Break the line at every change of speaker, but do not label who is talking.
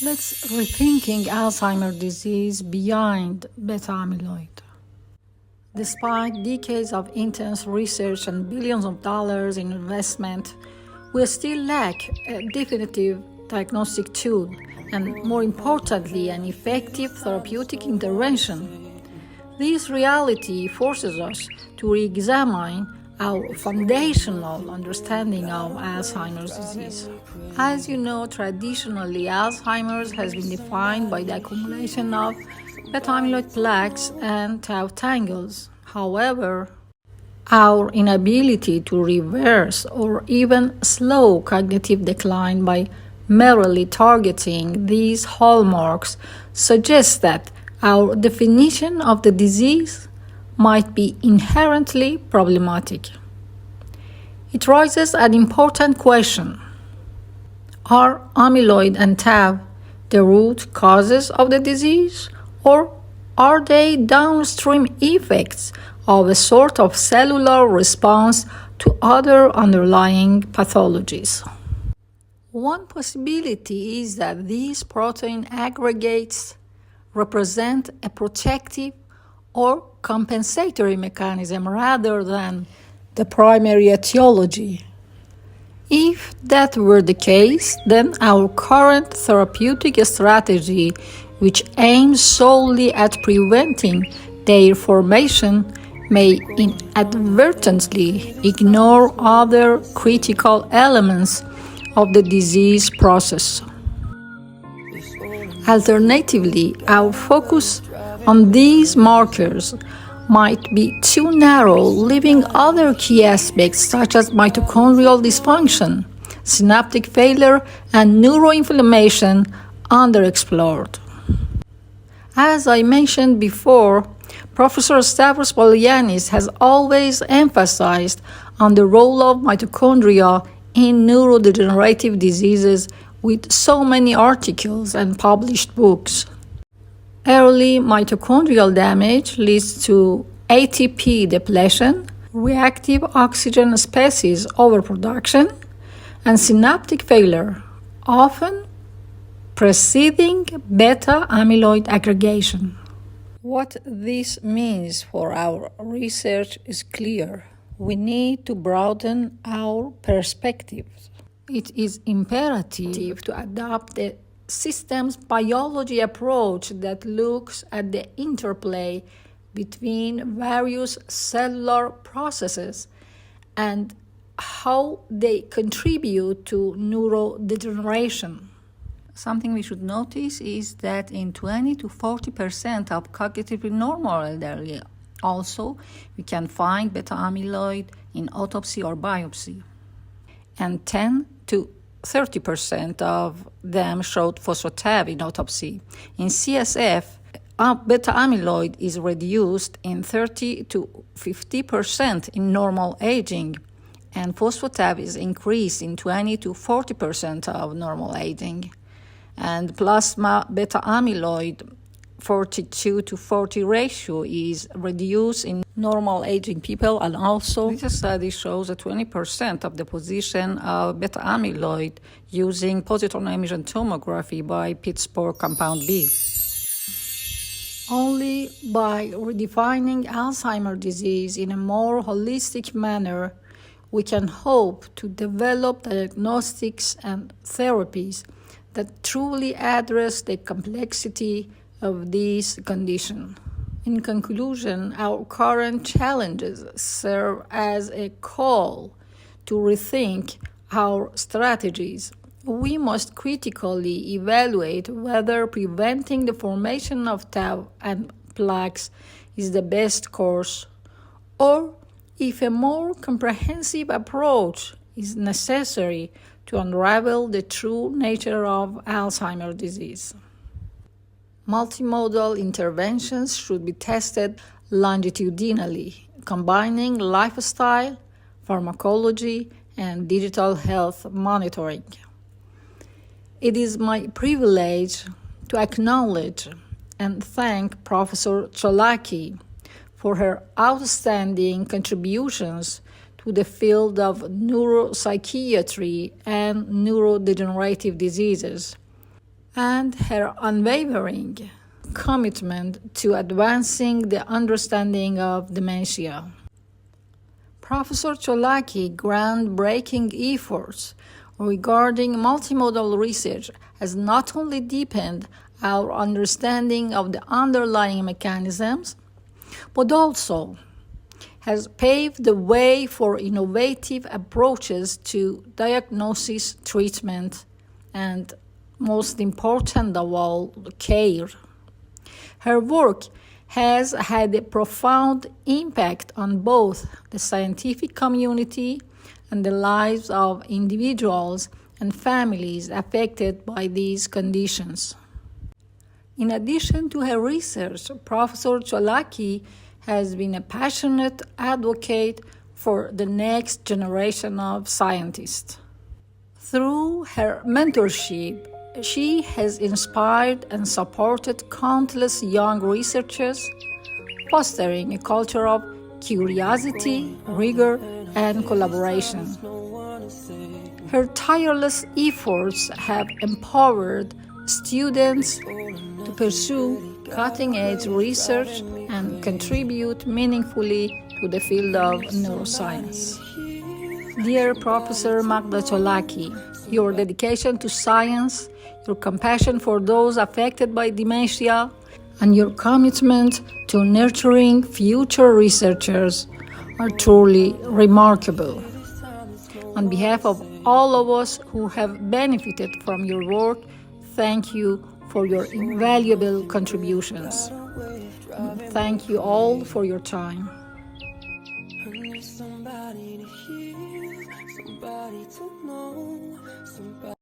Let's rethinking Alzheimer's disease beyond beta amyloid. Despite decades of intense research and billions of dollars in investment, we still lack a definitive diagnostic tool and, more importantly, an effective therapeutic intervention. This reality forces us to re-examine our foundational understanding of Alzheimer's disease. As you know, traditionally, Alzheimer's has been defined by the accumulation of beta-amyloid plaques and tau tangles. However, our inability to reverse or even slow cognitive decline by merely targeting these hallmarks suggests that our definition of the disease might be inherently problematic. It raises an important question. Are amyloid and tau the root causes of the disease, or are they downstream effects of a sort of cellular response to other underlying pathologies? One possibility is that these protein aggregates represent a protective or compensatory mechanism rather than the primary etiology. If that were the case, then our current therapeutic strategy, which aims solely at preventing their formation, may inadvertently ignore other critical elements of the disease process. Alternatively, our focus on these markers might be too narrow, leaving other key aspects such as mitochondrial dysfunction, synaptic failure, and neuroinflammation underexplored. As I mentioned before, Professor Stavros Polyanis has always emphasized on the role of mitochondria in neurodegenerative diseases with so many articles and published books. Early mitochondrial damage leads to ATP depletion, reactive oxygen species overproduction, and synaptic failure, often preceding beta amyloid aggregation. What this means for our research is clear. We need to broaden our perspectives. It is imperative to adopt a systems biology approach that looks at the interplay between various cellular processes and how they contribute to neurodegeneration. Something we should notice is that in 20 to 40% of cognitively normal elderly, also we can find beta amyloid in autopsy or biopsy, and 10 to 30% of them showed phospho-tau in autopsy. In CSF, beta amyloid is reduced in 30 to 50% in normal aging, and phospho-tau is increased in 20 to 40% of normal aging. And plasma beta amyloid 42 to 40 ratio is reduced in normal aging people, and also this study shows a 20% of deposition of beta amyloid using positron emission tomography by Pittsburgh compound B. Only by redefining Alzheimer's disease in a more holistic manner, we can hope to develop diagnostics and therapies that truly address the complexity of this condition. In conclusion, our current challenges serve as a call to rethink our strategies. We must critically evaluate whether preventing the formation of tau and plaques is the best course, or if a more comprehensive approach is necessary to unravel the true nature of Alzheimer's disease. Multimodal interventions should be tested longitudinally, combining lifestyle, pharmacology, and digital health monitoring. It is my privilege to acknowledge and thank Professor Tsolaki for her outstanding contributions to the field of neuropsychiatry and neurodegenerative diseases. and her unwavering commitment to advancing the understanding of dementia. Professor Tsolaki groundbreaking efforts regarding multimodal research has not only deepened our understanding of the underlying mechanisms, but also has paved the way for innovative approaches to diagnosis, treatment, and most important of all, care. Her work has had a profound impact on both the scientific community and the lives of individuals and families affected by these conditions. In addition to her research, Professor Tsolaki has been a passionate advocate for the next generation of scientists. Through her mentorship, she has inspired and supported countless young researchers, fostering a culture of curiosity, rigor, and collaboration. Her tireless efforts have empowered students to pursue cutting-edge research and contribute meaningfully to the field of neuroscience. Dear Professor Magda Tsolaki, your dedication to science, your compassion for those affected by dementia, and your commitment to nurturing future researchers are truly remarkable. On behalf of all of us who have benefited from your work, thank you for your invaluable contributions. Thank you all for your time. Somebody to hear, somebody to know, somebody